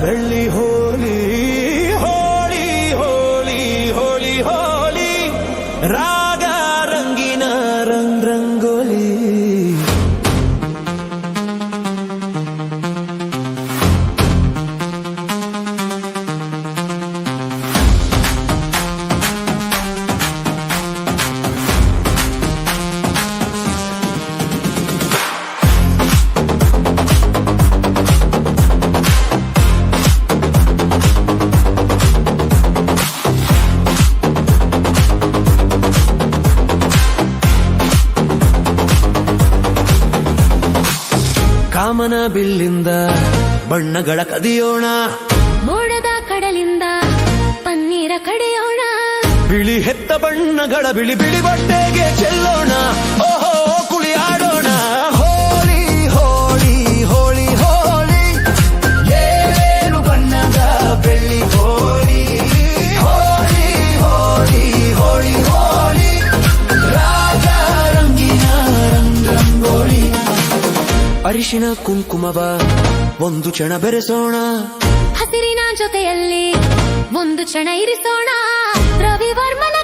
ಬೆಳ್ಳಿ ಹೋಲಿ ಹೋಳಿ ಹೋಳಿ ಹೋಳಿ ಹೋಲಿ ರಾಗ ರಂಗಿನ ರಂಗೋಲಿ. ಕಾಮನ ಬಿಲ್ಲಿಂದ ಬಣ್ಣಗಳ ಕದಿಯೋಣ, ಮೋಡದ ಕಡಲಿಂದ ಪನ್ನೀರ ಕಡೆಯೋಣ, ಬಿಳಿ ಹೆತ್ತ ಬಣ್ಣಗಳ ಬಿಳಿ ಬಿಳಿ ಬಟ್ಟೆಗೆ ಚೆಲ್ಲೋಣ, ಓಹೋ ಕುಳಿಯಾಡೋಣ. ಹೋಳಿ ಹೋಳಿ ಹೋಳಿ ಹೋಳಿ ಏಳು ಬಣ್ಣದ ಬೆಳ್ಳಿ ಹೋಳಿ ಹೋಳಿ ಹೋಳಿ ಹೋಳಿ ಹೋಳಿ ರಾಗ ರಂಗಿನ ರಂಗೋಲಿ. ಅರಿಶಿನ ಕುಂಕುಮವ ಒಂದು ಕ್ಷಣ ಬೆರೆಸೋಣ, ಹಸಿರಿನ ಜೊತೆಯಲ್ಲಿ ಒಂದು ಕ್ಷಣ ಇರಿಸೋಣ. ರವಿವರ್ಮನ